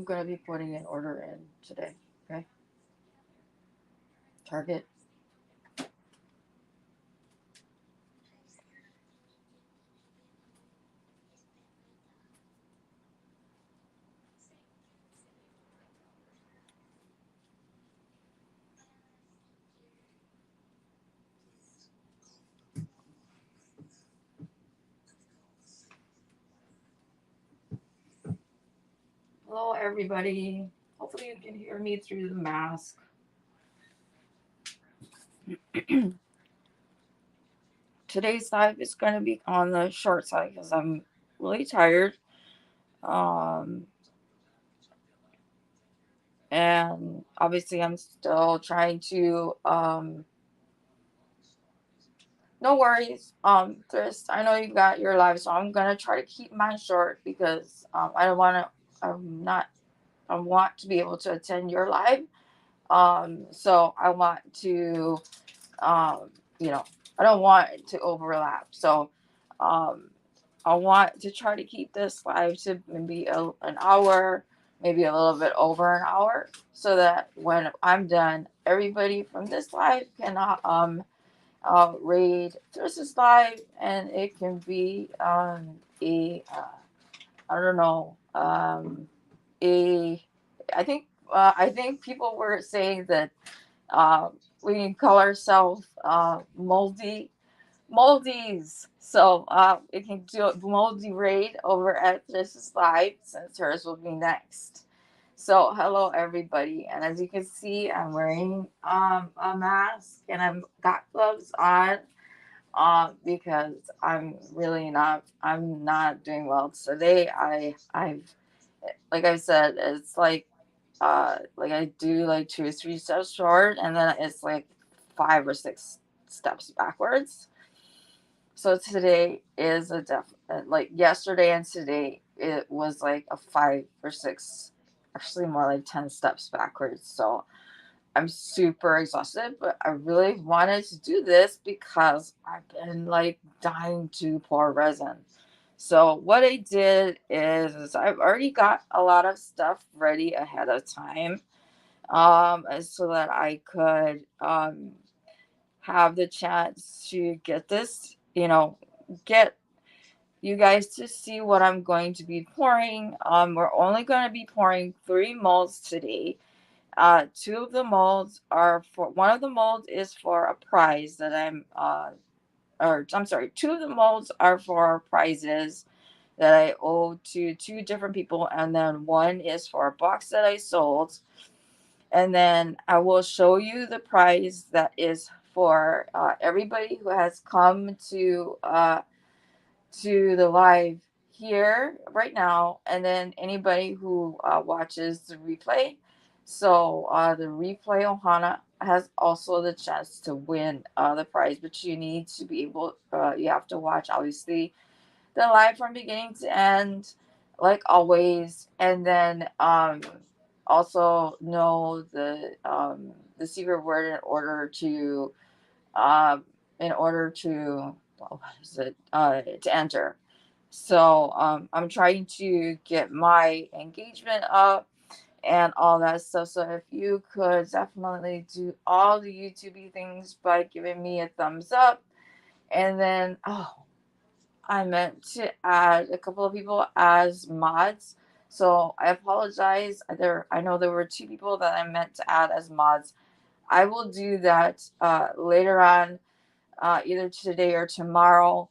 I'm gonna be putting an order in today. Okay, Target. Hello, everybody. Hopefully, you can hear me through the mask. Today's live is gonna be on the short side because I'm really tired. Um, and obviously, I'm still trying to. No worries. Chris, I know you got your live, so I'm gonna try to keep mine short because I don't want to. I'm not. I want to be able to attend your live. So I want to. Um, you know, I don't want it to overlap. So, um, I want to try to keep this live to maybe an hour, maybe a little bit over an hour, so that when I'm done, everybody from this live can read Thursday's live, and it can be a I don't know a I think people were saying that uh, we can call ourselves moldies. So we can do a moldy raid over at Thursday's live since hers will be next. So hello everybody, and as you can see, I'm wearing a mask and I've got gloves on because I'm not doing well today. I've like I said, it's like I do like 2 or 3 steps forward and then it's like 5 or 6 steps backwards. So today is a like yesterday and today it was like a 5 or 6, actually more like 10 steps backwards. So I'm super exhausted, but I really wanted to do this because I've been like dying to pour resin. So what I did is I've already got a lot of stuff ready ahead of time, so that I could have the chance to get this, get you guys to see what I'm going to be pouring. We're only going to be pouring 3 molds today. Two of the molds are for one of the molds is for a prize that or I'm sorry, two of the molds are for prizes that I owe to 2 different people, and then one is for a box that I sold. And then I will show you the prize that is for everybody who has come to the live here right now, and then anybody who watches the replay. So the replay Ohana has also the chance to win the prize, but you need to be able. You have to watch obviously the live from beginning to end, like always, and then also know the secret word um, in order to what is it to enter. So I'm trying to get my engagement up and all that stuff. So if you could definitely do all the YouTube things by giving me a thumbs up, and then I meant to add a couple of people as mods. So I apologize. I know there were 2 people that I meant to add as mods. I will do that later on, either today or tomorrow,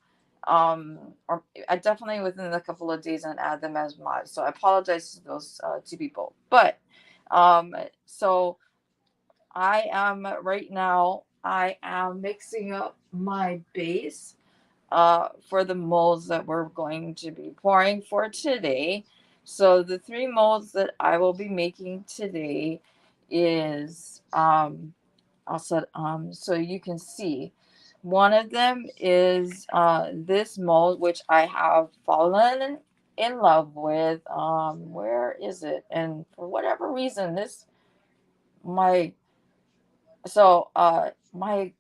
or I definitely within a couple of days and add them as mods. So I apologize to those 2 people. But so I am right now. I am mixing up my base for the molds that we're going to be pouring for today. So the 3 molds that I will be making today is I'll set so you can see. One of them is this mold which I have fallen in love with. Where is it? And for whatever reason, this my my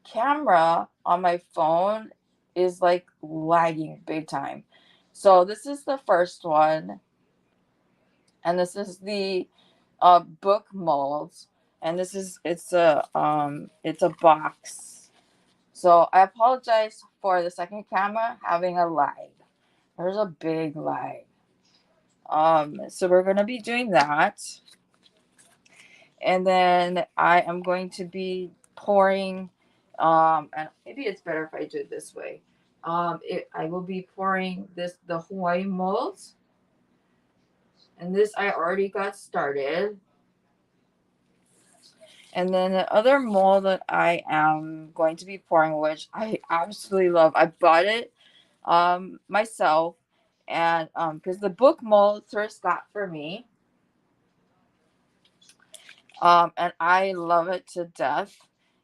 camera on my phone is like lagging big time. So this is the first one. and this is the book molds, and this is it's a box. So I apologize for the second camera having a lag. There's a big lag. So we're gonna be doing that, and then I am going to be pouring. And maybe it's better if I do it this way. I will be pouring the Hawaii molds, and this I already got started. And then the other mold that I am going to be pouring, which I absolutely love, I bought it myself, and because the book mold first got for me, and I love it to death.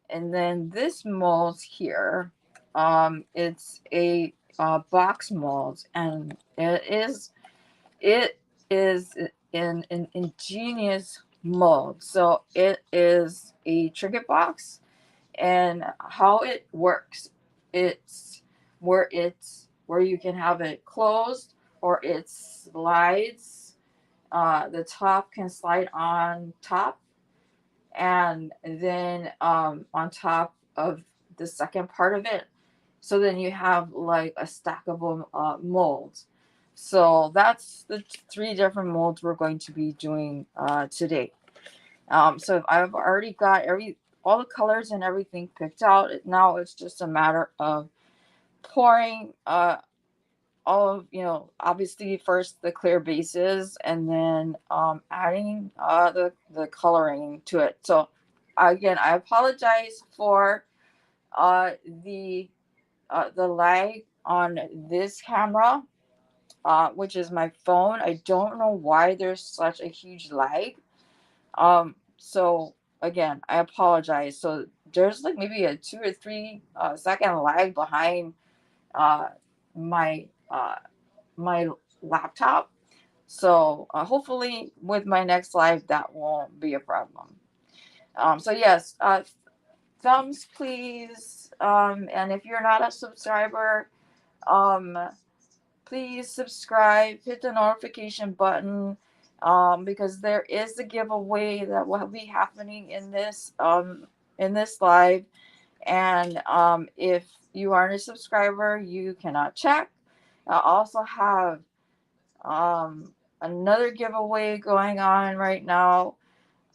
And then this mold here, it's a box mold, and it is an ingenious mold. So it is a trinket box, and how it works, it's where you can have it closed, or it slides. The top can slide on top, and then on top of the second part of it, so then you have like a stackable mold. So that's the three different molds we're going to be doing today. So I've already got all the colors and everything picked out. Now it's just a matter of pouring all of, obviously first the clear bases, and then adding the coloring to it. So again, I apologize for uh, the the lag on this camera, which is my phone. I don't know why there's such a huge lag. So again, I apologize. So there's like maybe a 2 or 3 second lag behind uh, my my laptop. So hopefully with my next live that won't be a problem. So yes, thumbs please. And if you're not a subscriber, um, please subscribe, hit the notification button, because there is a giveaway that will be happening in this live. And if you aren't a subscriber, you cannot check. I also have another giveaway going on right now.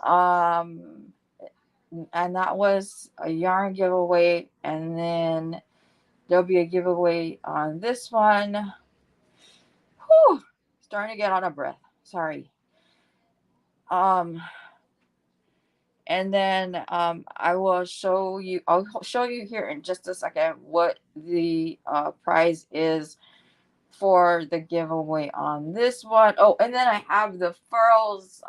Um, and that was a yarn giveaway. And then there'll be a giveaway on this one. Whew, starting to get out of breath. Sorry. Um, and then I'll show you here in just a second what the prize is for the giveaway on this one. Oh, and then I have the furls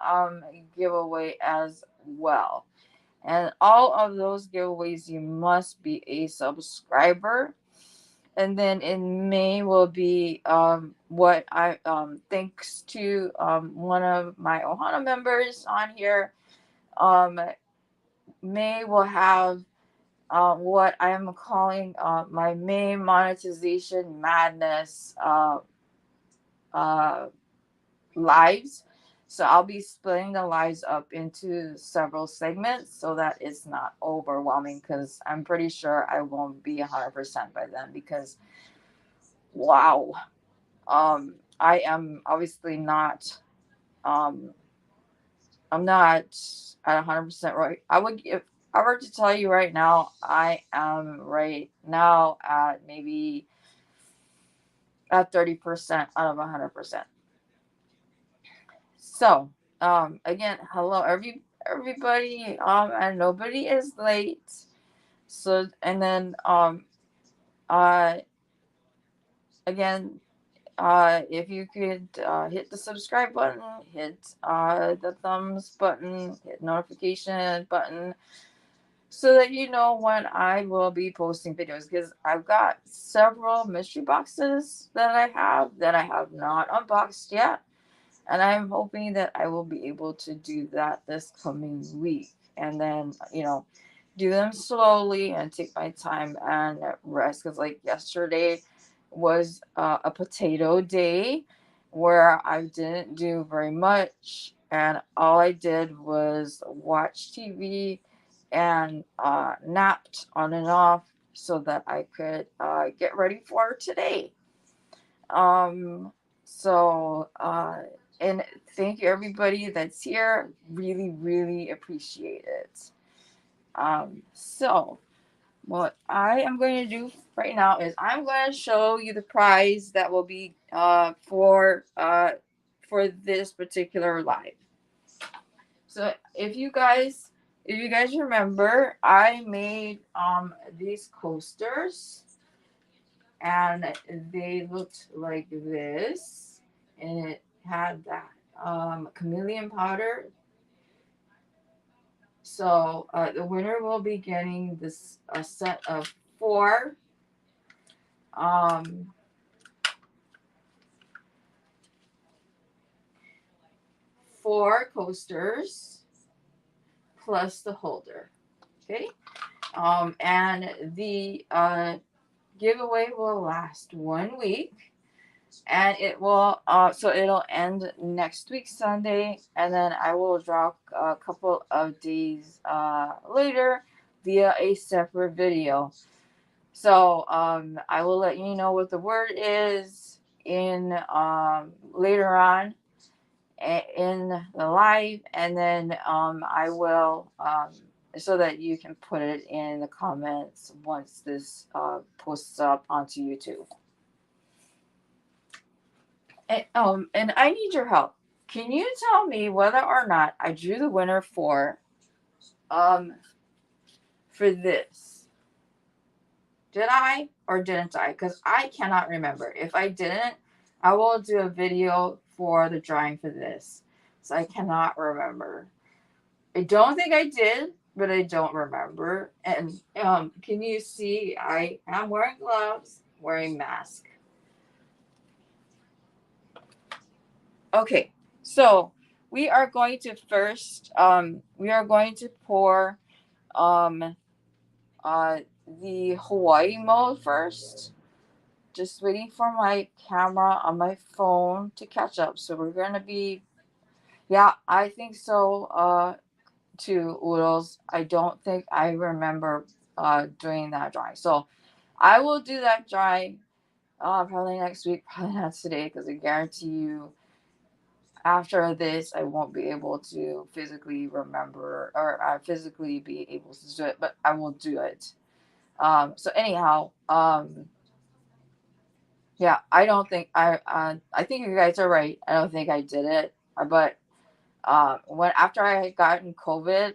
giveaway as well. And all of those giveaways, you must be a subscriber. And then in May will be what I thanks to one of my Ohana members on here. Um, May will have what I am calling my May monetization madness uh, lives. So I'll be splitting the lives up into several segments so that it's not overwhelming, because I'm pretty sure I won't be 100% by then, because wow, I am obviously not um, I'm not at 100% right. If I were to tell you right now, I am right now at maybe at 30% out of 100%. So, again, hello everybody. And nobody is late. So, and then uh, again, if you could hit the subscribe button, hit the thumbs button, hit notification button, so that you know when I will be posting videos, because I've got several mystery boxes that I have not unboxed yet, and I'm hoping that I will be able to do that this coming week, and then do them slowly and take my time and rest, because like yesterday was a potato day, where I didn't do very much, and all I did was watch TV and napped on and off so that I could get ready for today. Um, so, and thank you everybody that's here. Really, really appreciate it. So what I am going to do right now is I'm going to show you the prize that will be for this particular live. So if you guys remember, I made these coasters, and they looked like this, and it had that chameleon powder. So the winner will be getting this a set of um, four coasters plus the holder. Okay. And the giveaway will last 1 week, and it will so it'll end next week Sunday, and then I will drop a couple of days later via a separate video. So I will let you know what the word is in later on in the live, and then I will so that you can put it in the comments once this posts up onto YouTube. And I need your help. Can you tell me whether or not I drew the winner for this? Did I or didn't I? Because I cannot remember. If I didn't, I will do a video for the drawing for this. So I cannot remember. I don't think I did, but I don't remember. And can you see I am wearing gloves, wearing mask. Okay, so we are going to first we are going to pour um the Hawaii mold first. Just waiting for my camera on my phone to catch up. So we're gonna be, yeah, I think so too, Oodles. I don't think I remember doing that drawing. So I will do that drawing probably next week, probably not today, because I guarantee you after this I won't be able to physically remember or physically be able to do it, but I will do it. So anyhow, yeah, I don't think I think you guys are right. I don't think I did it, but when after I had gotten COVID,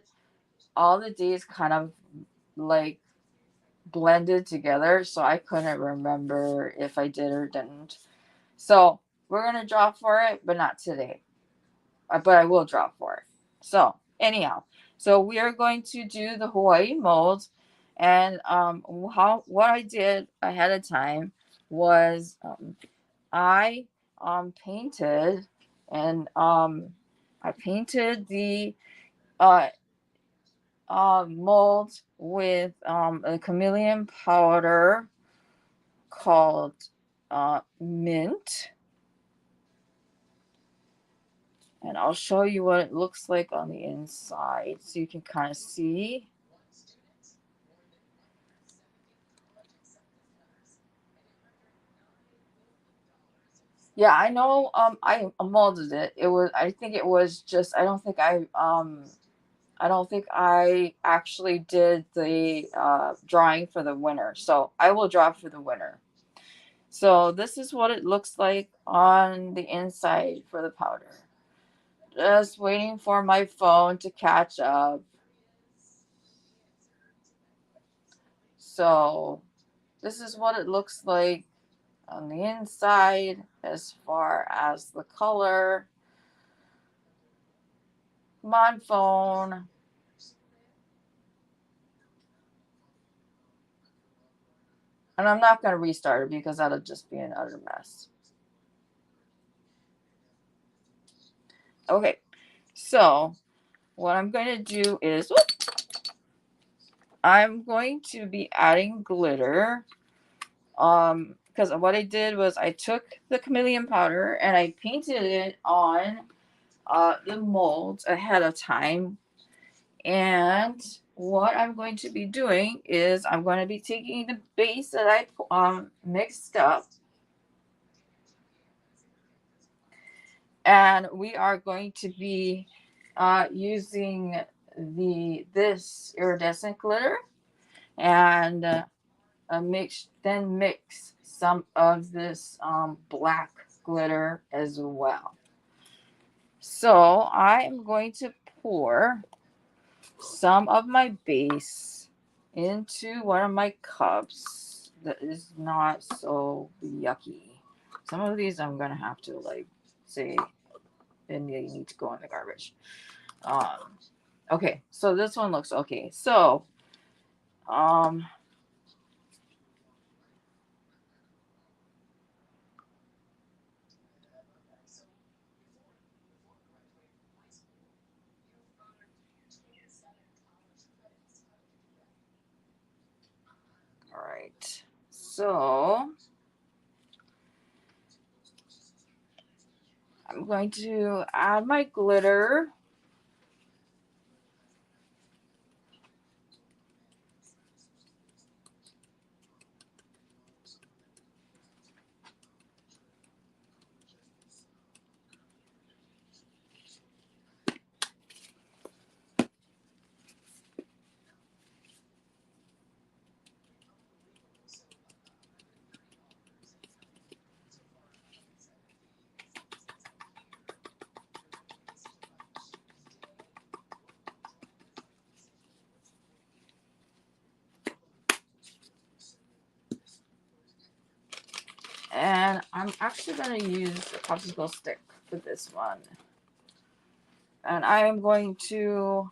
all the days kind of like blended together, so I couldn't remember if I did or didn't. So we're gonna draw for it, but not today. But I will draw for it. So anyhow, so we are going to do the Hawaii mold, and what I did ahead of time was I painted, and I painted the uh, mold with a chameleon powder called mint, and I'll show you what it looks like on the inside so you can kind of see. Yeah, I know. I molded it. I think it was just. I don't think I actually did the drawing for the winner. So I will draw for the winner. So this is what it looks like on the inside for the powder. Just waiting for my phone to catch up. So this is what it looks like on the inside as far as the color. Come on, phone. And I'm not going to restart it because that'll just be an utter mess. Okay, so what I'm going to do is I'm going to be adding glitter. because what I did was I took the chameleon powder and I painted it on the molds ahead of time. And what I'm going to be doing is I'm going to be taking the base that I mixed up, and we are going to be using this iridescent glitter, and mix some of this black glitter as well. So I am going to pour some of my base into one of my cups that is not so yucky. Some of these I'm gonna have to like say and they need to go in the garbage. Okay, so this one looks okay. So all right. So I'm going to add my glitter. And I'm actually going to use a popsicle stick for this one. And I am going to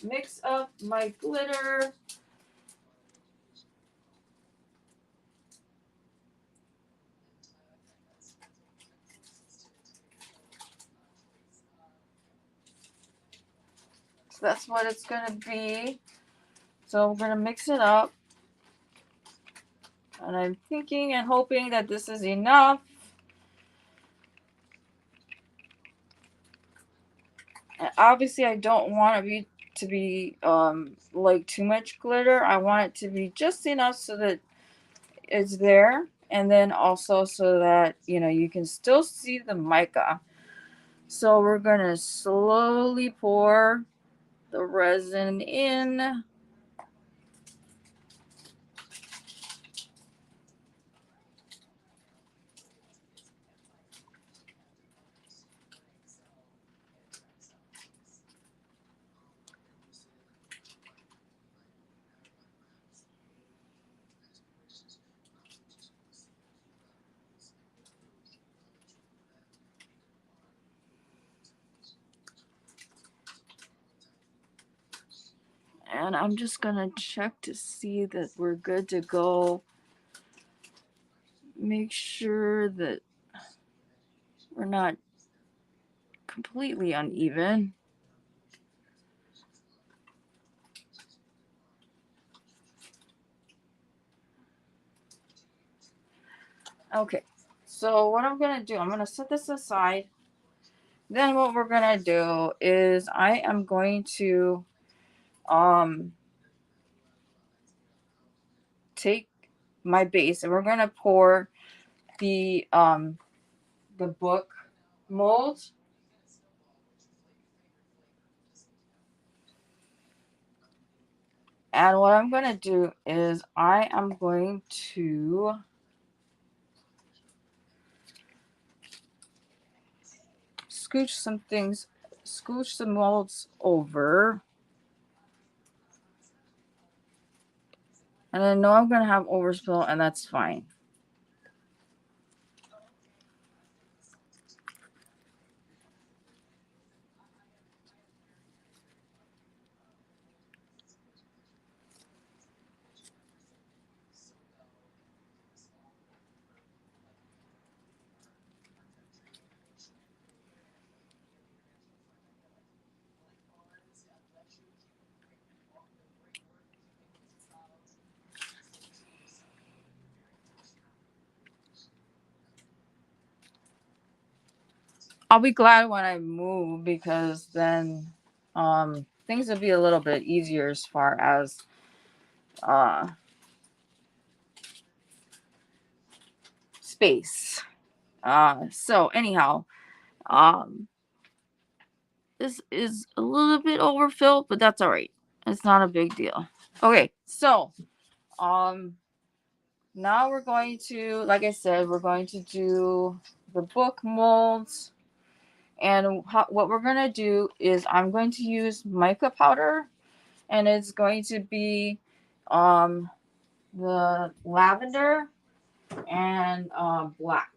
mix up my glitter. So that's what it's going to be. So we're going to mix it up. And I'm thinking and hoping that this is enough. And obviously I don't want it to be like too much glitter. I want it to be just enough so that it's there, and then also so that you can still see the mica. So we're gonna slowly pour the resin in. And I'm just gonna check to see that we're good to go. Make sure that we're not completely uneven. Okay, so what I'm gonna do, I'm gonna set this aside. Then what we're gonna do is I am going to take my base and we're gonna pour the book mold. And what I'm going to do is I am going to scooch some molds over. And I know I'm going to have overspill, and that's fine. I'll be glad when I move, because then things will be a little bit easier as far as uh space. So anyhow, um this is a little bit overfilled, but that's all right. It's not a big deal. Okay, so um now we're going to, like I said, we're going to do the book molds. And what we're going to do is I'm going to use mica powder, and it's going to be the lavender and black.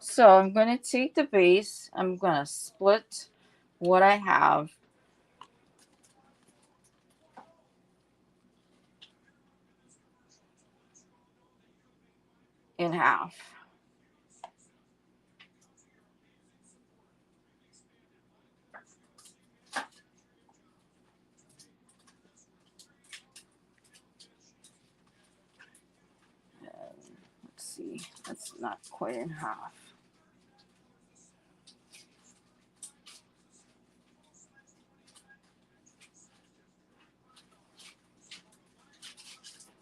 So I'm going to take the base, I'm going to split what I have in half. And let's see, that's not quite in half.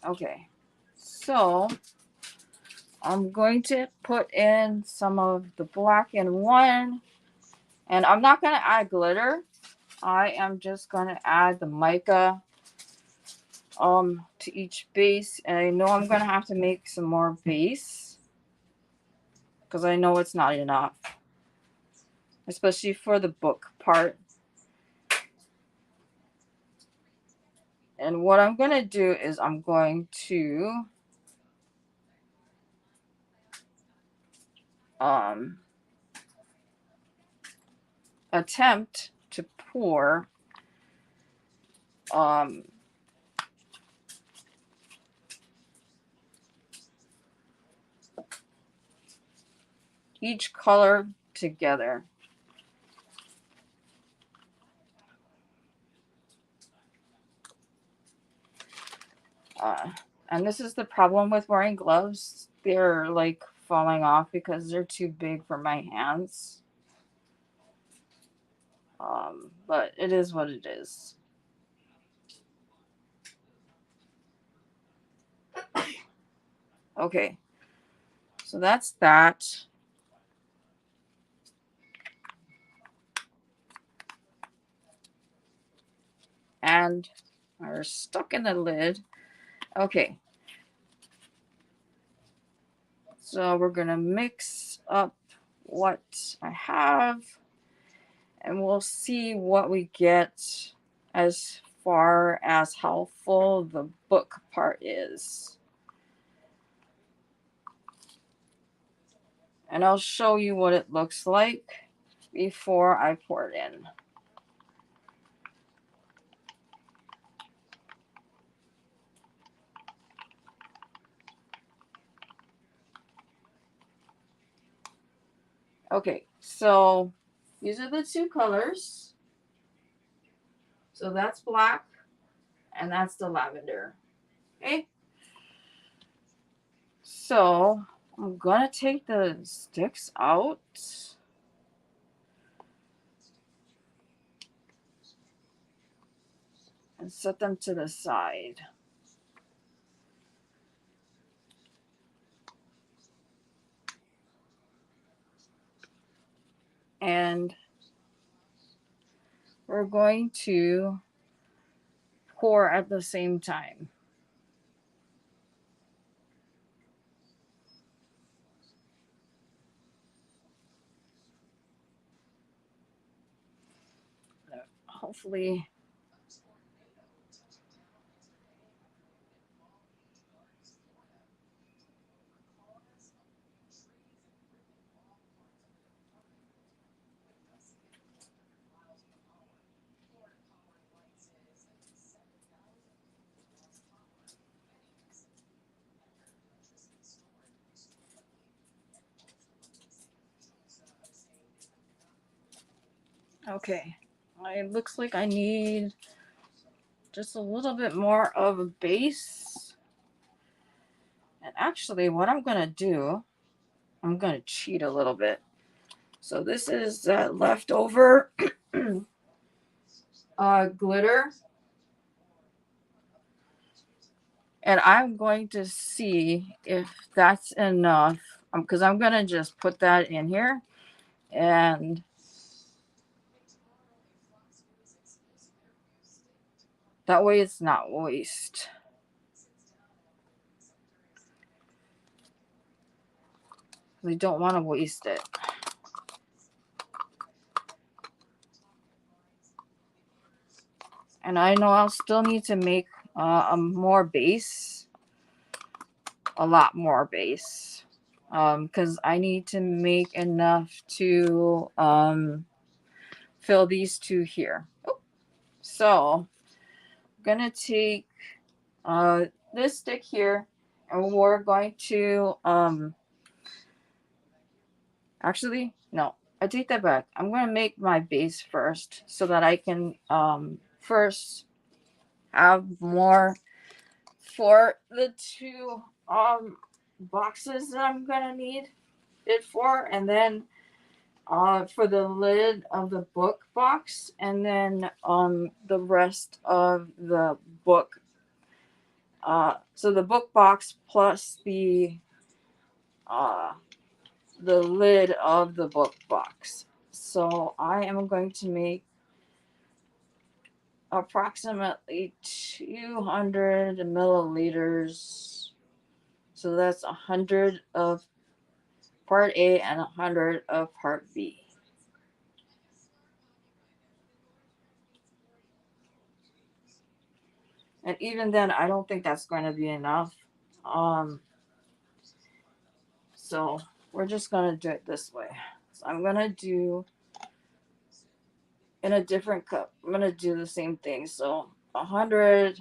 Okay, so I'm going to put in some of the black in one, and I'm not going to add glitter. I am just going to add the mica to each base, and I know I'm going to have to make some more base because I know it's not enough, especially for the book part. And what I'm going to do is I'm going to attempt to pour each color together. And this is the problem with wearing gloves. They're like falling off because they're too big for my hands. But it is what it is. Okay, so that's that. And we're stuck in the lid. Okay, so we're gonna mix up what I have, and we'll see what we get as far as how full the book part is. And I'll show you what it looks like before I pour it in. Okay, so these are the two colors. So that's black, and that's the lavender. Okay, so I'm gonna take the sticks out and set them to the side. And we're going to pour at the same time. Hopefully, okay. It looks like I need just a little bit more of a base. And actually, what I'm going to do, I'm going to cheat a little bit. So this is leftover glitter. And I'm going to see if that's enough. Because I'm going to just put that in here. And that way it's not waste. We don't want to waste it. And I know I'll still need to make a more base. A lot more base. Because I need to make enough to fill these two here. So I'm going to take this stick here, and we're going to actually, no, I take that back. I'm going to make my base first so that I can first have more for the two boxes that I'm going to need it for, and then for the lid of the book box, and then the rest of the book. So the book box plus the lid of the book box. So I am going to make approximately 200 milliliters. So that's 100 of part A and 100 of part B. And even then, I don't think that's going to be enough. So we're just going to do it this way. So I'm going to do in a different cup. I'm going to do the same thing. So 100.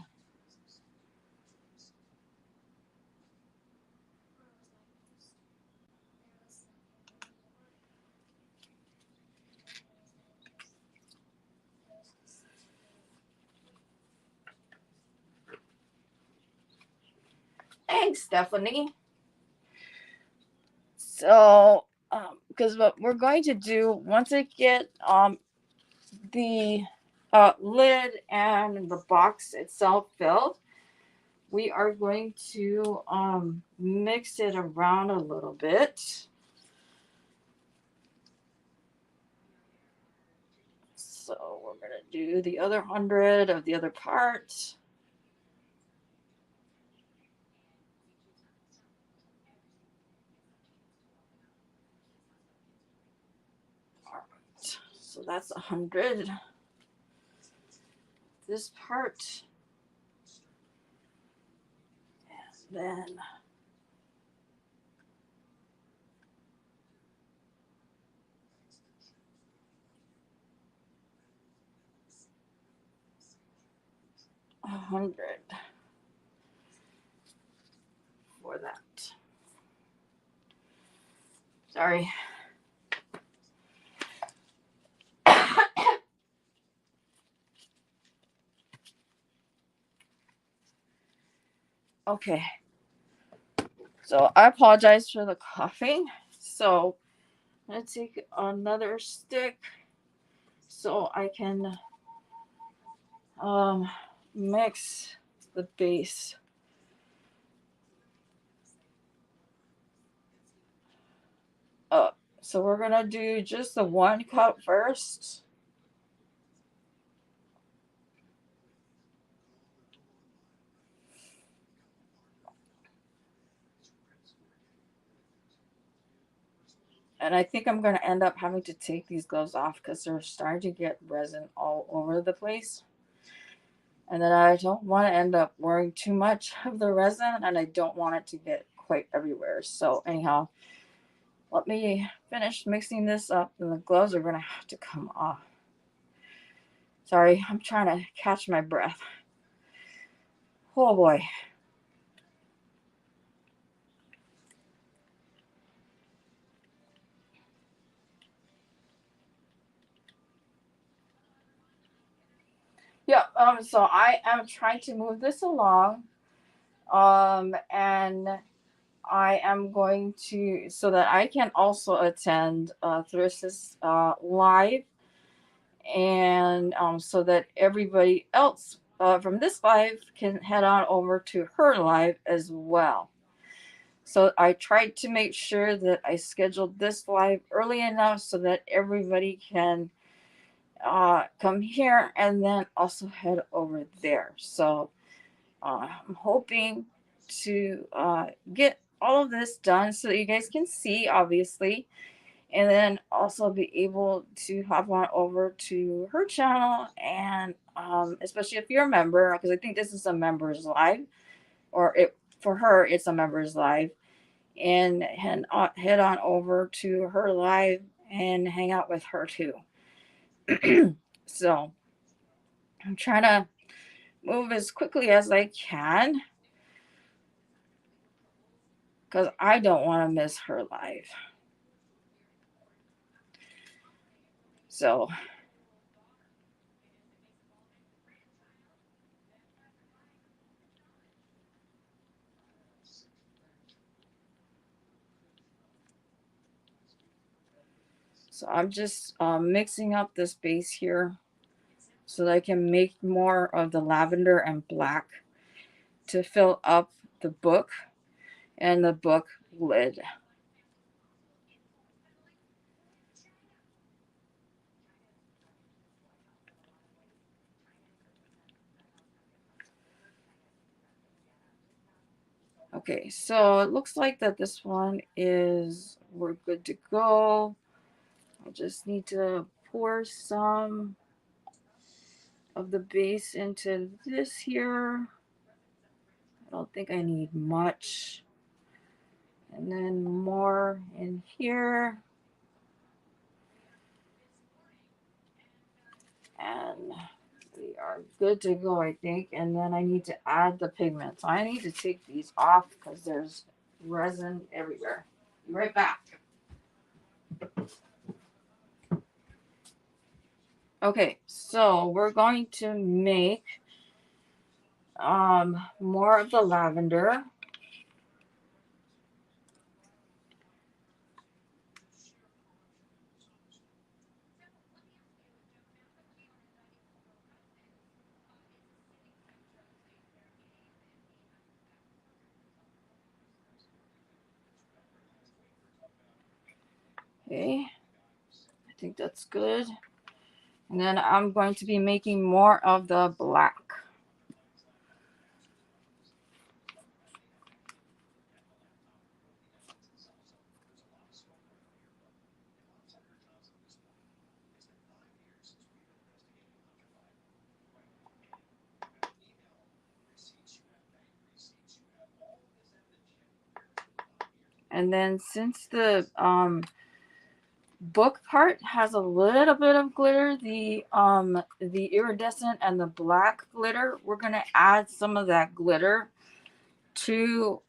Thanks, Stephanie. So, because what we're going to do once I get the lid and the box itself filled, we are going to mix it around a little bit. So we're going to do the other 100 of the other part. All right. So that's 100. This part. And then a 100 for that. Sorry. Okay. So I apologize for the coughing. So I'm going to take another stick so I can mix the base. So we're going to do just the 1 cup first. And I think I'm going to end up having to take these gloves off because they're starting to get resin all over the place. And then I don't want to end up wearing too much of the resin, and I don't want it to get quite everywhere. So anyhow, let me finish mixing this up, and the gloves are going to have to come off. Sorry, I'm trying to catch my breath. Oh boy. Yeah, so I am trying to move this along. And I am going to, so that I can also attend Thursday's live, and so that everybody else from this live can head on over to her live as well. So I tried to make sure that I scheduled this live early enough so that everybody can come here and then also head over there. So I'm hoping to get all of this done so that you guys can see, obviously, and then also be able to hop on over to her channel, and especially if you're a member, because I think this is a members live, or for her it's a members live, and head on over to her live and hang out with her too. So I'm trying to move as quickly as I can because I don't want to miss her live. So I'm just mixing up the space here so that I can make more of the lavender and black to fill up the book and the book lid. Okay, so it looks like that this one is, we're good to go. I just need to pour some of the base into this here. I don't think I need much. And then more in here. And we are good to go, I think. And then I need to add the pigments. I need to take these off because there's resin everywhere. Be right back. Okay, so we're going to make more of the lavender. Okay, I think that's good. And then I'm going to be making more of the black. And then since the book part has a little bit of glitter, the iridescent and the black glitter, we're gonna add some of that glitter to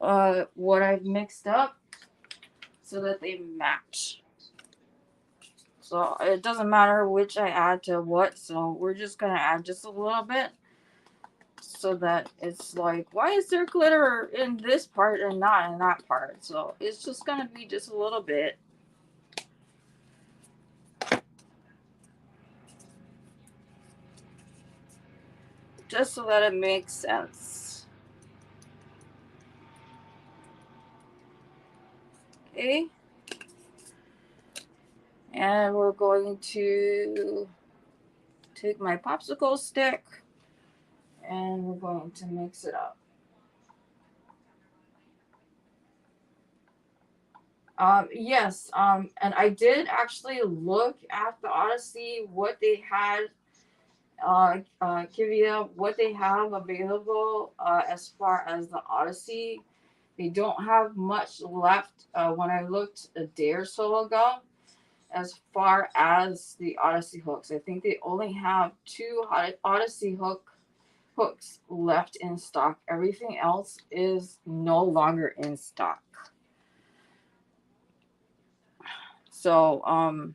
what I've mixed up so that they match. So it doesn't matter which I add to what, so we're just gonna add just a little bit so that it's like, why is there glitter in this part and not in that part? So it's just gonna be just a little bit. Just so that it makes sense. Okay. And we're going to take my popsicle stick and we're going to mix it up. Yes, and I did actually look at the Odyssey, what they had, Kivia, what they have available as far as the Odyssey. They don't have much left when I looked a day or so ago as far as the Odyssey hooks. I think they only have 2 Odyssey hooks left in stock. Everything else is no longer in stock. So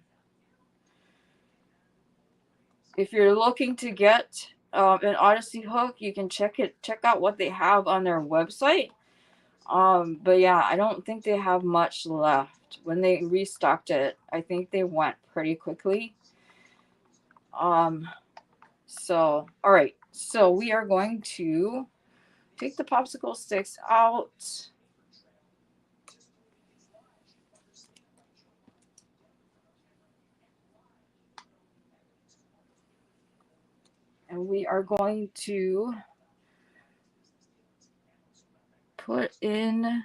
if you're looking to get an Odyssey hook, you can check out what they have on their website. But yeah, I don't think they have much left. When they restocked it, I think they went pretty quickly. Um, so all right, so we are going to take the popsicle sticks out. And we are going to put in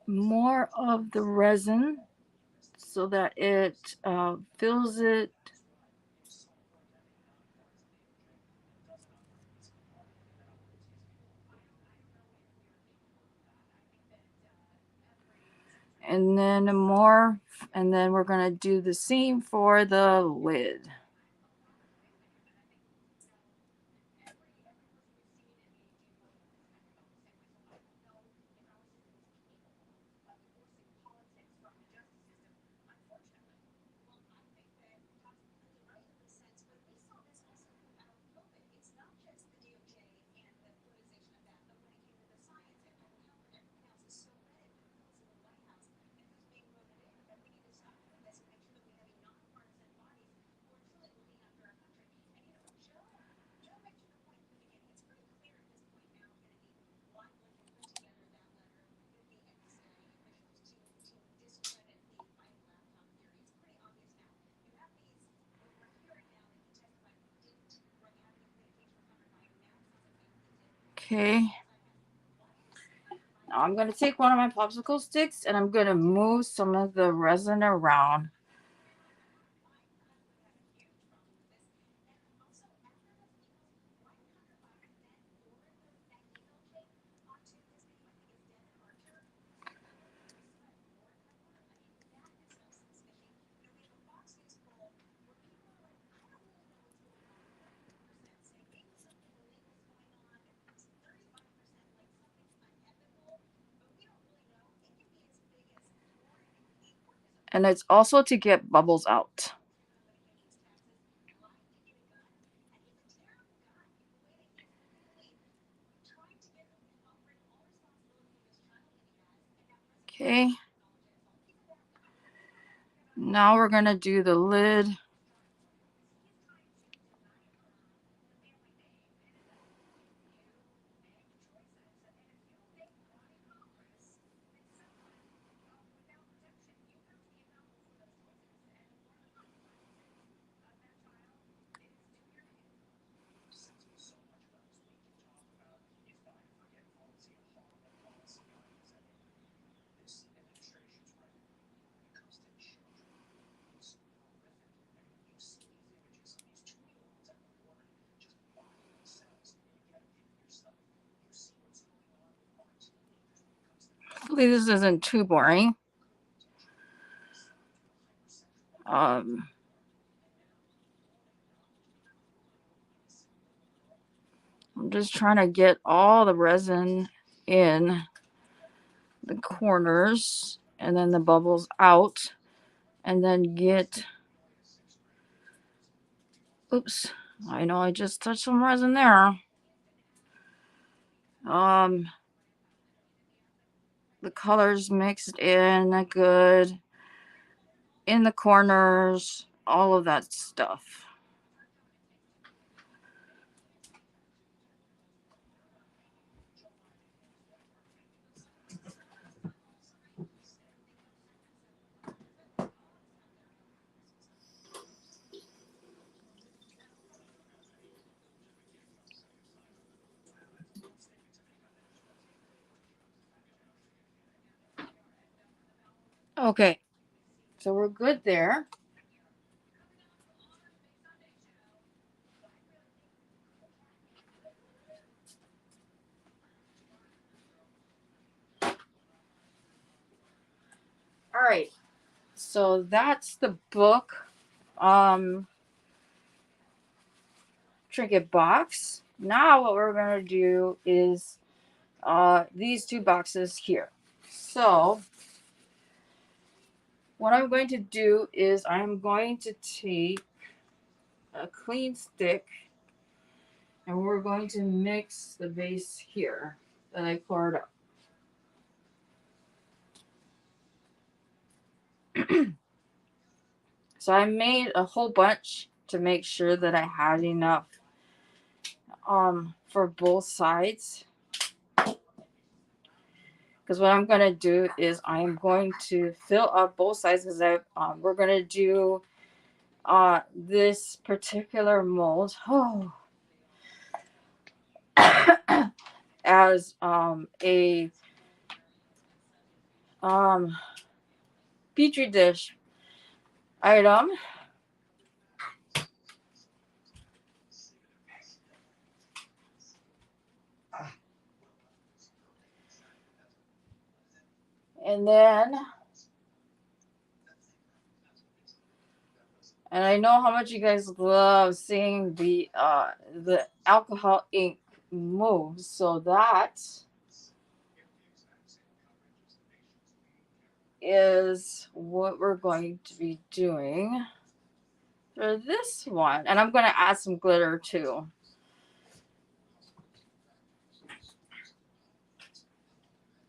more of the resin so that it fills it. And then more, and then we're going to do the same for the lid. Okay. Now I'm going to take one of my popsicle sticks and I'm going to move some of the resin around. And it's also to get bubbles out. Okay. Now we're going to do the lid. Hopefully this isn't too boring. Um, I'm just trying to get all the resin in the corners and then the bubbles out and then get, oops, I know I just touched some resin there. The colors mixed in good in the corners, all of that stuff. Okay, so we're good there. All right, so that's the book trinket box. Now what we're going to do is these two boxes here. So what I'm going to do is I'm going to take a clean stick and we're going to mix the base here. that I poured up. So I made a whole bunch to make sure that I had enough for both sides. Because what I'm going to do is I'm going to fill up both sides because we're going to do this particular mold as a petri dish item. And then, and I know how much you guys love seeing the alcohol ink move, so that is what we're going to be doing for this one. And I'm going to add some glitter too.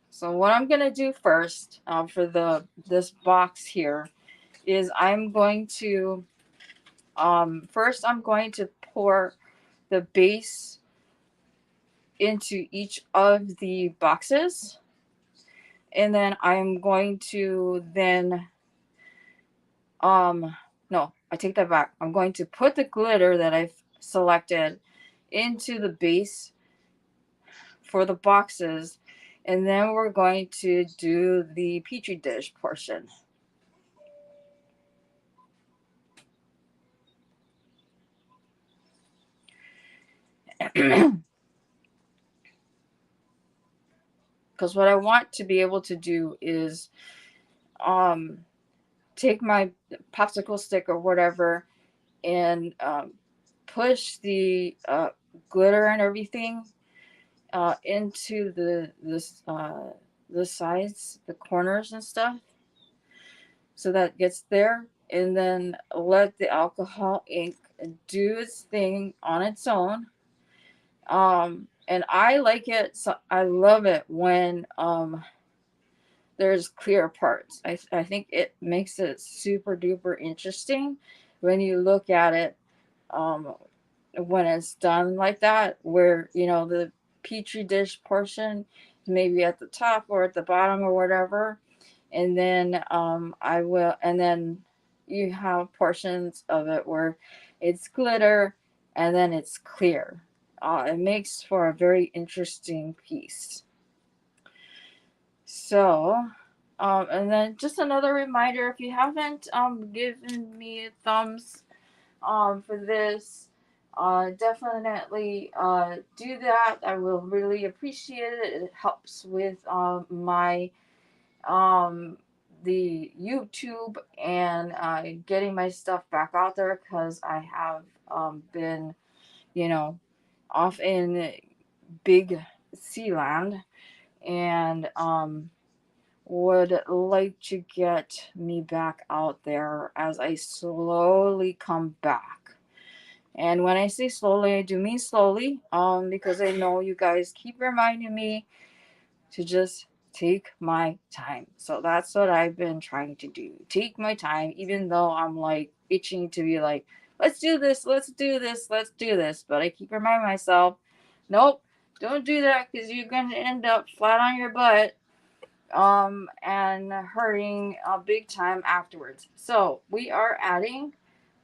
So what I'm going to do first for this box here is I'm going to first I'm going to pour the base into each of the boxes, and then I'm going to then no, I take that back. I'm going to put the glitter that I've selected into the base for the boxes, and then we're going to do the petri dish portion. Because what I want to be able to do is take my popsicle stick or whatever and push the glitter and everything into the sides, the corners and stuff, so that gets there, and then let the alcohol ink do its thing on its own. And I like it. So I love it when there's clear parts. I think it makes it super duper interesting when you look at it when it's done like that, where the petri dish portion maybe at the top or at the bottom or whatever, and then and then you have portions of it where it's glitter and then it's clear. It makes for a very interesting piece. So and then just another reminder, if you haven't given me a thumbs for this, definitely do that. I will really appreciate it. It helps with my the YouTube and getting my stuff back out there, because I have been off in big sea land, and would like to get me back out there as I slowly come back. And when I say slowly, I do mean slowly, because I know you guys keep reminding me to just take my time. So that's what I've been trying to do. Take my time, even though I'm like itching to be like, let's do this, let's do this, let's do this. But I keep reminding myself, nope, don't do that, because you're gonna end up flat on your butt and hurting big time afterwards. So we are adding,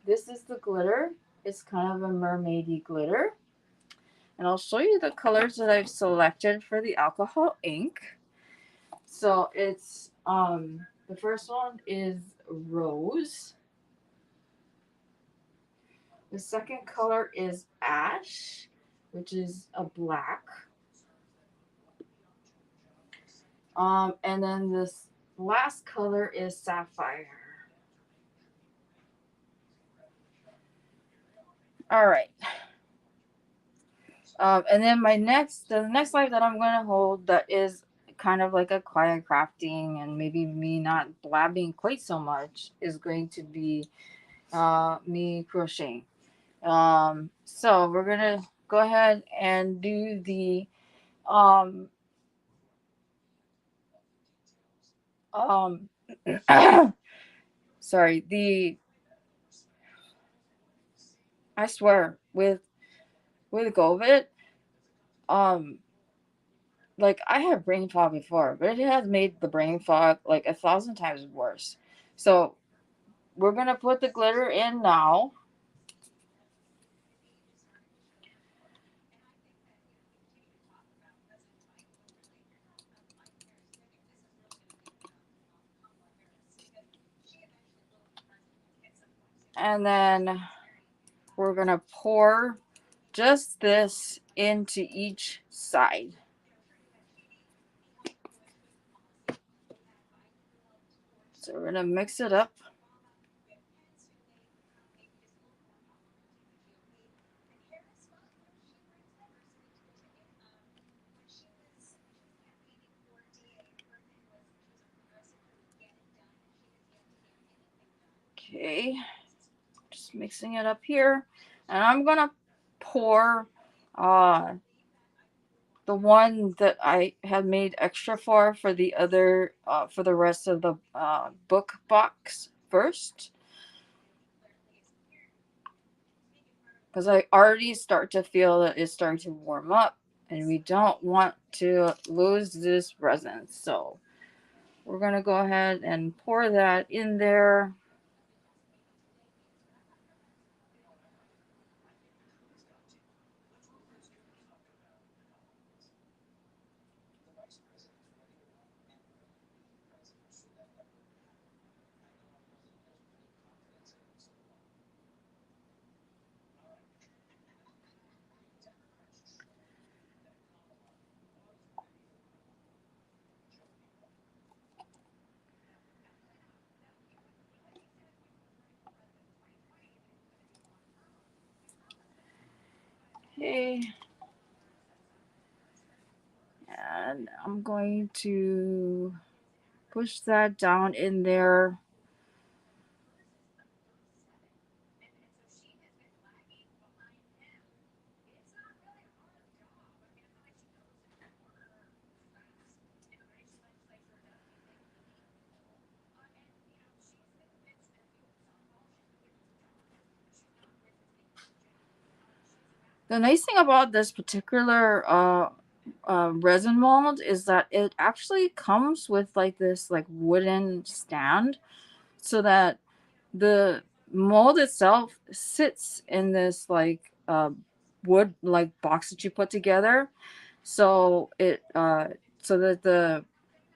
this is the glitter. It's kind of a mermaidy glitter. And I'll show you the colors that I've selected for the alcohol ink. So it's the first one is rose. The second color is ash, which is a black. And then this last color is sapphire. All right. And then the next live that I'm going to hold, that is kind of like a quiet crafting and maybe me not blabbing quite so much, is going to be me crocheting. So we're going to go ahead and do the Um, sorry. I swear with COVID, um, like I had brain fog before, but it has made the brain fog like 1,000 times worse. So we're gonna put the glitter in now. And then we're gonna pour just this into each side. So we're gonna mix it up. Okay, just mixing it up here. And I'm gonna pour uh the one that I had made extra for the other for the rest of the book box first, because I already start to feel that it's starting to warm up, and we don't want to lose this resin. So we're gonna go ahead and pour that in there. Okay, and I'm going to push that down in there. The nice thing about this particular resin mold is that it actually comes with like this like wooden stand, so that the mold itself sits in this like wood like box that you put together, so it so that the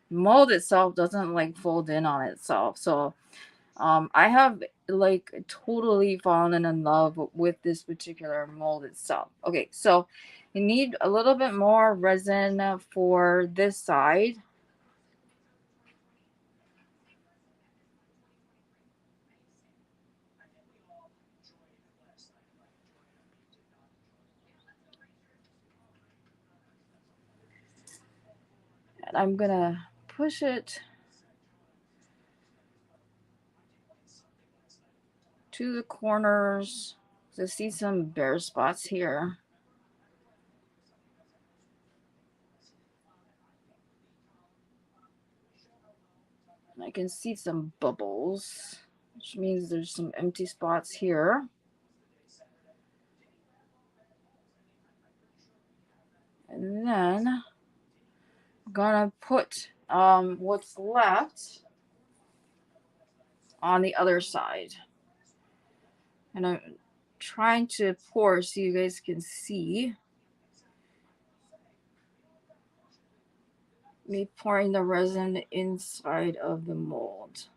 mold itself doesn't like fold in on itself. So I have like totally fallen in love with this particular mold itself. Okay, so you need a little bit more resin for this side. And I'm gonna push it to the corners to see some bare spots here. And I can see some bubbles, which means there's some empty spots here. And then I'm gonna put what's left on the other side. And I'm trying to pour so you guys can see me pouring the resin inside of the mold.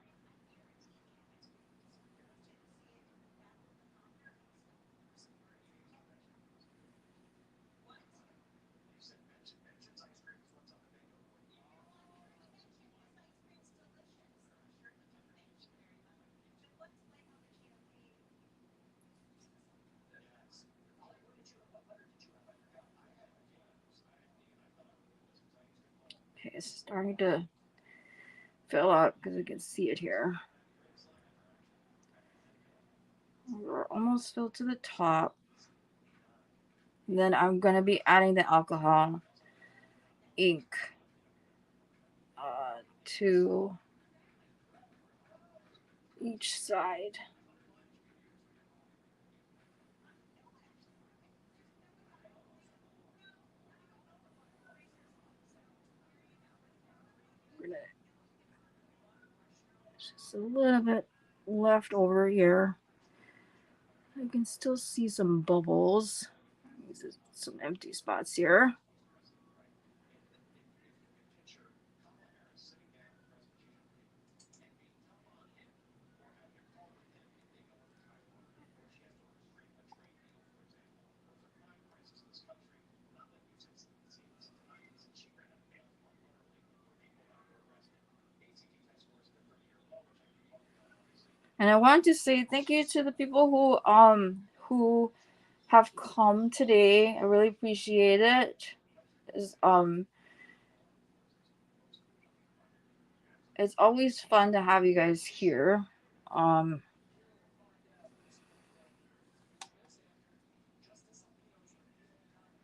Okay, it's starting to fill out because you can see it here. We're almost filled to the top. And then I'm going to be adding the alcohol ink to each side. Just a little bit left over here. I can still see some bubbles. Some empty spots here. And I want to say thank you to the people who have come today. I really appreciate it. It's, um it's always fun to have you guys here. Um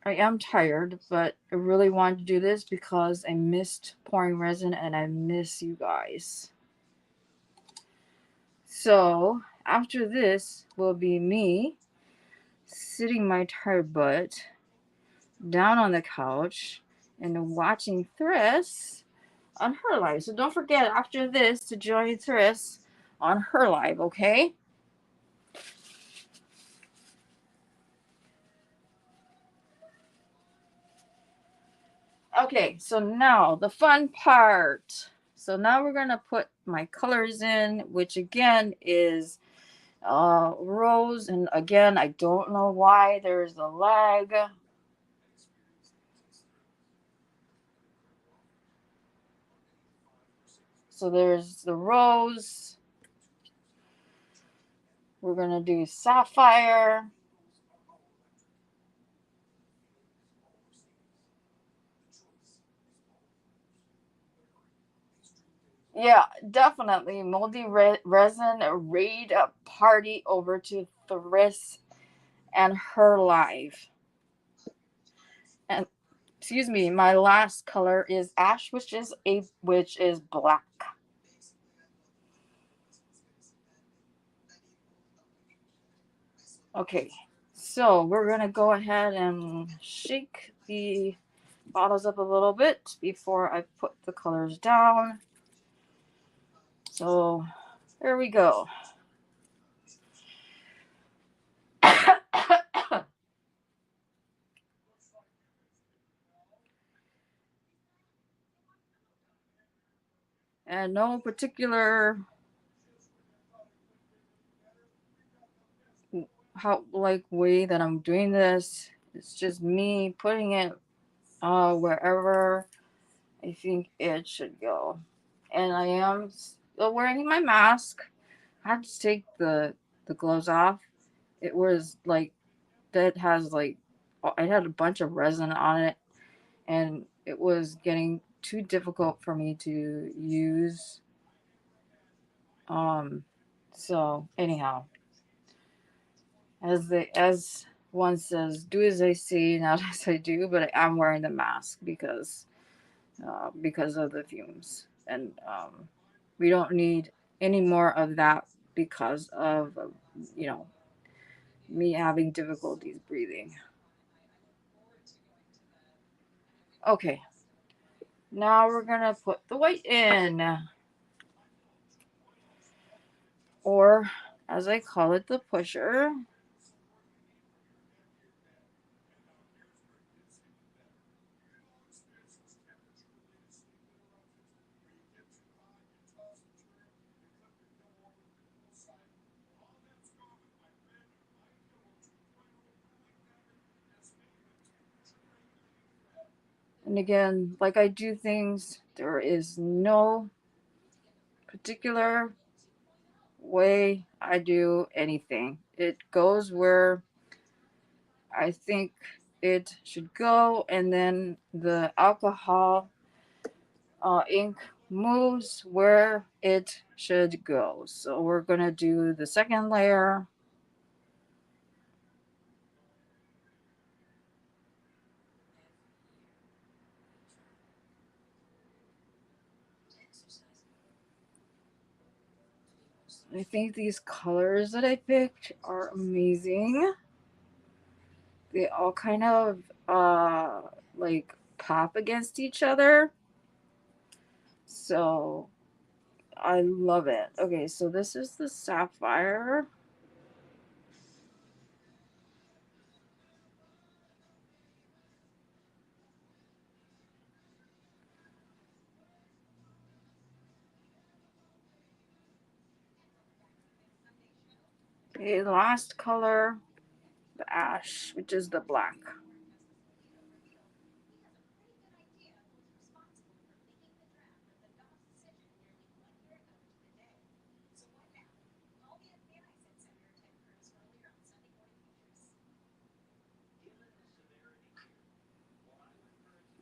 I am tired, but I really wanted to do this because I missed pouring resin and I miss you guys. So after this will be me sitting my tired butt down on the couch and watching Thris on her live. So don't forget after this to join Thris on her live, okay? Okay, so now the fun part. So now we're gonna put my colors in, which again is rose, and again I don't know why there's a lag. So there's the rose. We're gonna do sapphire. Yeah, definitely. Moldy resin raid party over to Thris and her live. And excuse me, my last color is ash, which is black. Okay, so we're gonna go ahead and shake the bottles up a little bit before I put the colors down. So there we go. And no particular way that I'm doing this. It's just me putting it wherever I think it should go. And I am still wearing my mask. I had to take the gloves off. It was like that has like it had a bunch of resin on it, and it was getting too difficult for me to use. Um, so anyhow, as one says, do as I say, not as I do. But I am wearing the mask because of the fumes, and we don't need any more of that because of you know me having difficulties breathing. Okay, now we're gonna put the white in, or as I call it, the pusher. And again, like I do things, there is no particular way I do anything. It goes where I think it should go, and then the alcohol ink moves where it should go. So we're going to do the second layer. I think these colors that I picked are amazing. They all kind of like pop against each other. So I love it. Okay, so this is the sapphire. Okay, the last color, the ash, which is the black.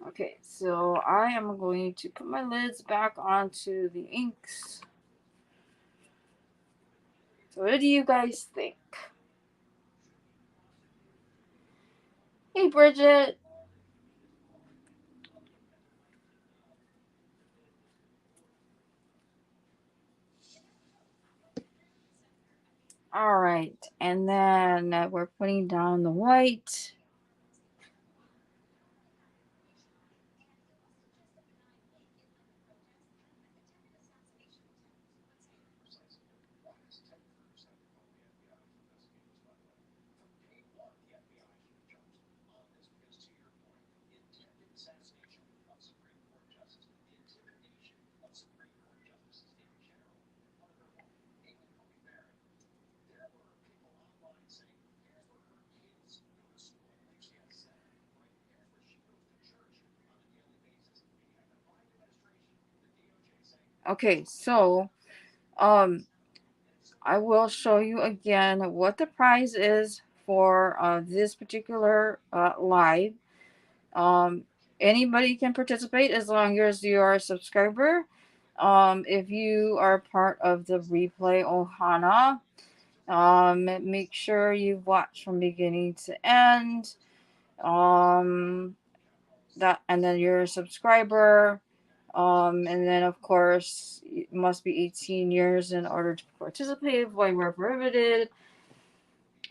Okay, so I am going to put my lids back onto the inks. So what do you guys think? Hey, Bridget. All right, and then we're putting down the white. Okay, so um, I will show you again what the price is for this particular live. Um, Anybody can participate as long as you are a subscriber. If you are part of the replay Ohana, make sure you watch from beginning to end. Um, that and then you're a subscriber. And then of course you must be 18 years in order to participate while we're prohibited.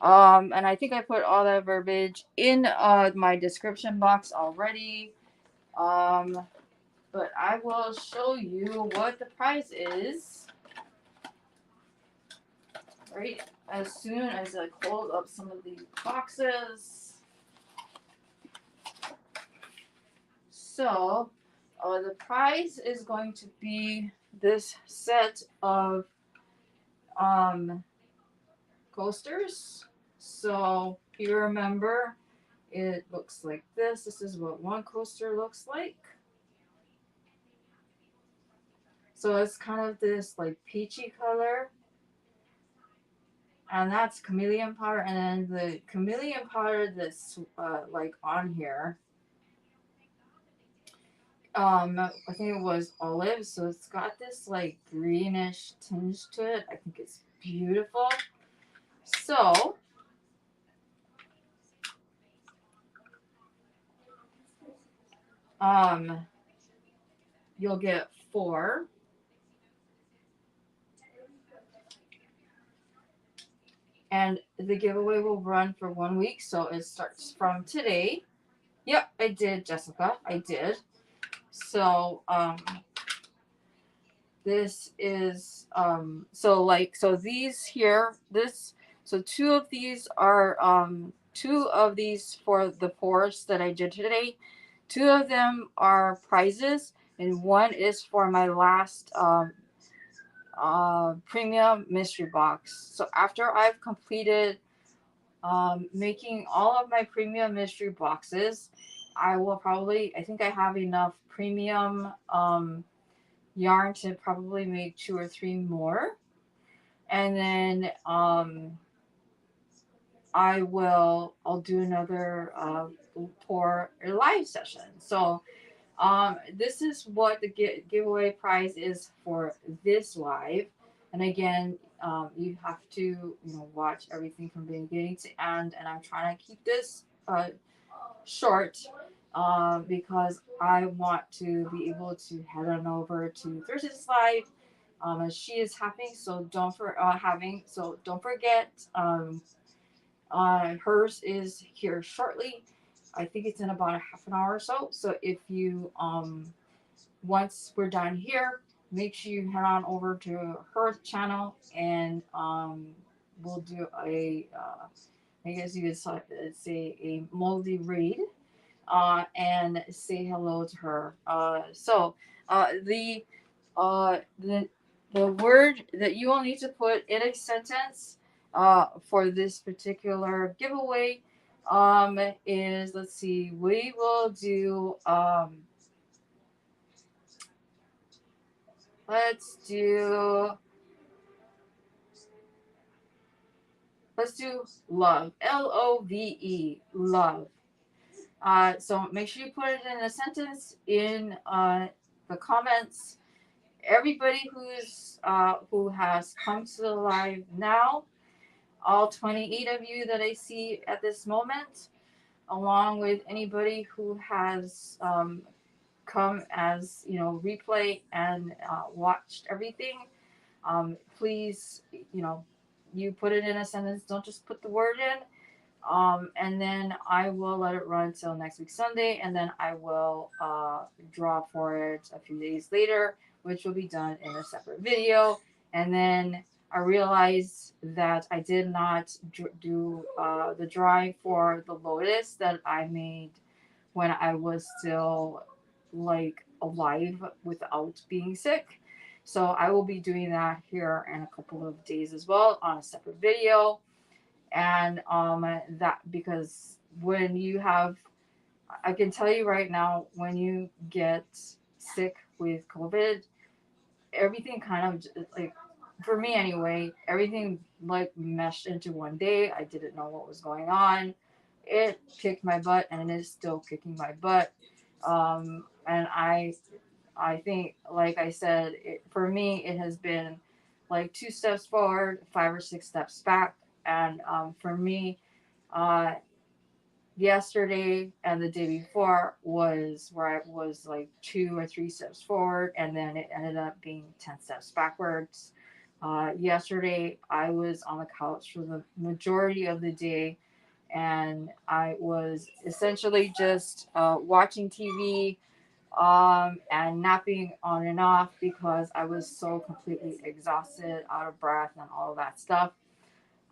And I think I put all that verbiage in my description box already. Um, but I will show you what the price is right as soon as I close up some of these boxes. So, the price is going to be this set of um, coasters. So, you remember, it looks like this. This is what one coaster looks like. So, it's kind of this like peachy color. And that's chameleon powder. And then the chameleon powder that's like on here. I think it was olive, so it's got this like greenish tinge to it. I think it's beautiful. So, um, you'll get 4, and the giveaway will run for 1 week. So it starts from today. Yep, I did, Jessica. I did. So, this is so these here, this so two of these for the pours that I did today. Two of them are prizes, and one is for my last premium mystery box. So after I've completed making all of my premium mystery boxes, I think I have enough premium yarn to probably make 2 or 3 more. And then I'll do another pour a live session. So this is what the giveaway prize is for this live. And again, you have to watch everything from beginning to end. And I'm trying to keep this short because I want to be able to head on over to Thursday's live She is having, so don't forget. Hers is here shortly. I think it's in about a half an hour or so. So if you once we're done here, make sure you head on over to her channel, and we'll do a I guess you could say a moldy read, and say hello to her. The the word that you will need to put in a sentence for this particular giveaway is, let's see, we will do let's do let's do love, love, love. So make sure you put it in a sentence in the comments. Everybody who has come to the live now, all 28 of you that I see at this moment, along with anybody who has come as replay and watched everything. Please, you put it in a sentence. Don't just put the word in. And then I will let it run till next week Sunday, and then I will draw for it a few days later, which will be done in a separate video. And then I realized that I did not do the drawing for the lotus that I made when I was still like alive without being sick. So I will be doing that here in a couple of days as well on a separate video. And that, because when you have, I can tell you right now, when you get sick with COVID, everything kind of like, for me anyway, everything like meshed into one day. I didn't know what was going on. It kicked my butt, and it is still kicking my butt. And I think, like I said, for me, it has been like 2 steps forward, 5 or 6 steps back. And for me, uh, yesterday and the day before was where I was like 2 or 3 steps forward, and then it ended up being 10 steps backwards. Yesterday, I was on the couch for the majority of the day, and I was essentially just watching TV and napping on and off because I was so completely exhausted, out of breath, and all of that stuff.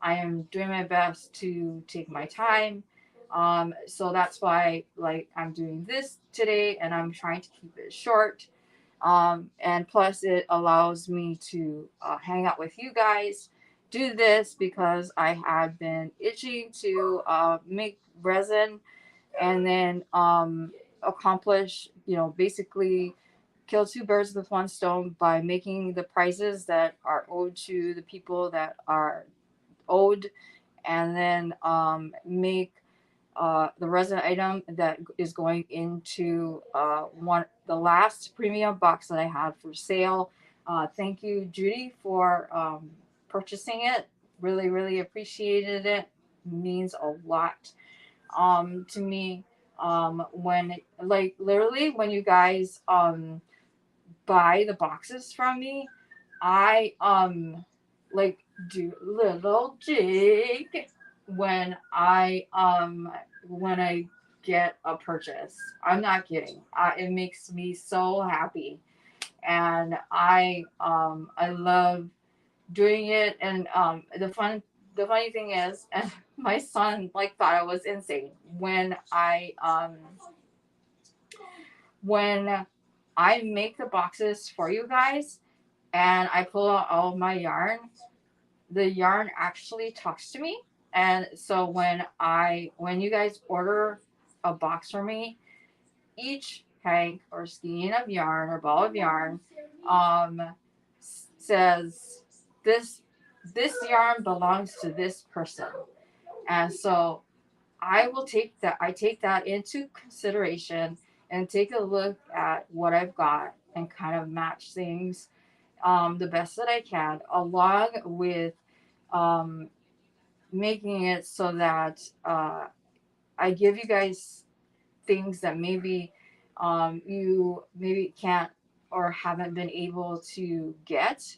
I am doing my best to take my time. So that's why, like, I'm doing this today, and I'm trying to keep it short. And plus, it allows me to hang out with you guys, do this because I have been itching to make resin, and then accomplish, basically kill two birds with one stone by making the prizes that are owed to the people that are owed, and then make the resin item that is going into the last premium box that I had for sale. Thank you, Judy, for purchasing it. Really, really appreciated it. Means a lot to me. When, like, literally when you guys buy the boxes from me, I like do little jig when I get a purchase. I'm not kidding. It makes me so happy, and I love doing it. And the funny thing is, and my son like thought I was insane when I make the boxes for you guys and I pull out all of my yarn. The yarn actually talks to me. And so when you guys order a box for me, each hank or skein of yarn or ball of yarn um says, this yarn belongs to this person. And so I take that into consideration and take a look at what I've got and kind of match things the best that I can, along with um, making it so that I give you guys things that maybe you maybe can't or haven't been able to get,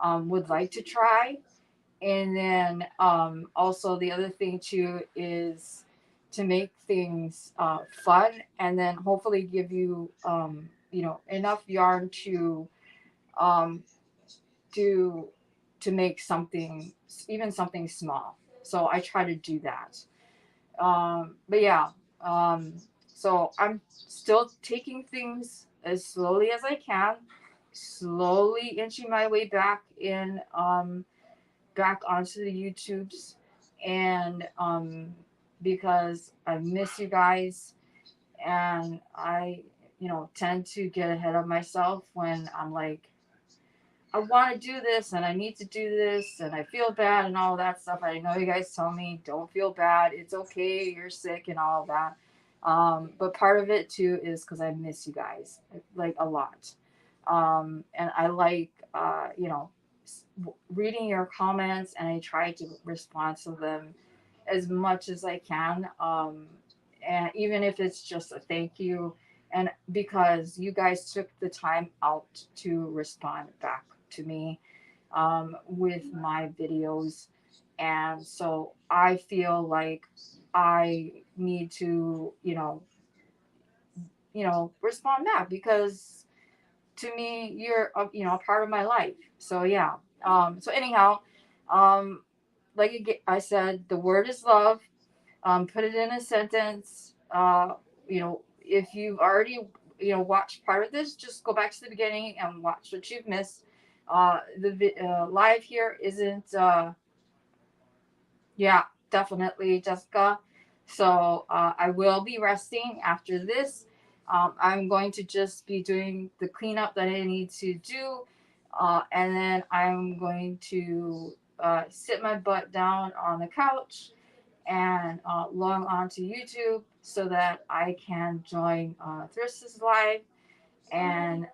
would like to try. And then also the other thing too is to make things fun, and then hopefully give you enough yarn um, to make something, even something small. So I try to do that. But yeah, um, so I'm still taking things as slowly as I can, slowly inching my way back in, back onto the YouTubes, and because I miss you guys, and I tend to get ahead of myself when I'm like, I want to do this and I need to do this and I feel bad and all that stuff. I know you guys tell me don't feel bad. It's okay. You're sick and all that. But part of it too is because I miss you guys like a lot. And I like, reading your comments, and I try to respond to them as much as I can. And even if it's just a thank you, and because you guys took the time out to respond back to me with my videos. And so I feel like I need to, respond back, because to me, you're, a part of my life. So yeah. So anyhow, um, like I said, the word is love. Put it in a sentence. If you've already, watched part of this, just go back to the beginning and watch what you've missed. The live here isn't, yeah, definitely, Jessica. So I will be resting after this. I'm going to just be doing the cleanup that I need to do. And then I'm going to sit my butt down on the couch and log on to YouTube so that I can join Thris's live and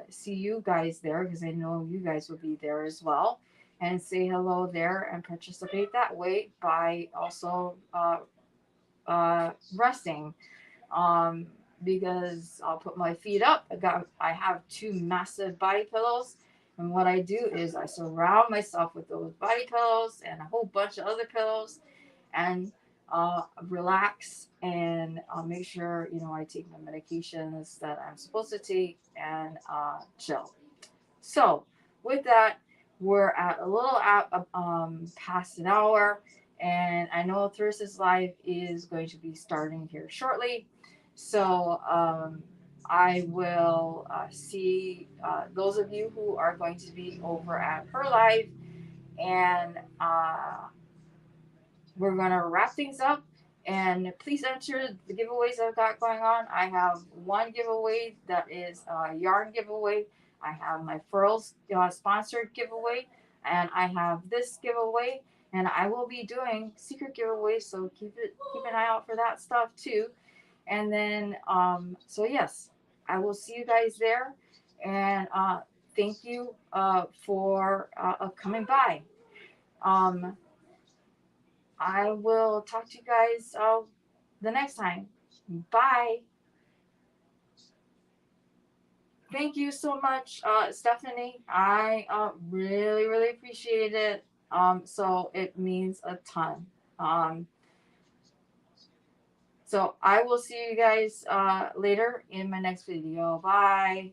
see you guys there, because I know you guys will be there as well, and say hello there and participate that way by also resting. Um, because I'll put my feet up. I have two massive body pillows, and what I do is I surround myself with those body pillows and a whole bunch of other pillows, and relax, and make sure I take my medications that I'm supposed to take, and chill. So with that, we're at a little at past an hour, and I know Thursday's live is going to be starting here shortly. So I will see those of you who are going to be over at her live, and we're gonna wrap things up. And please enter the giveaways I've got going on. I have one giveaway that is a yarn giveaway. I have my furls sponsored giveaway, and I have this giveaway. And I will be doing secret giveaways, so keep an eye out for that stuff too. And then so yes, I will see you guys there. And thank you for coming by. Um, I will talk to you guys the next time. Bye. Thank you so much, Stephanie. I really, really appreciate it. So it means a ton. Um, so I will see you guys later in my next video. Bye.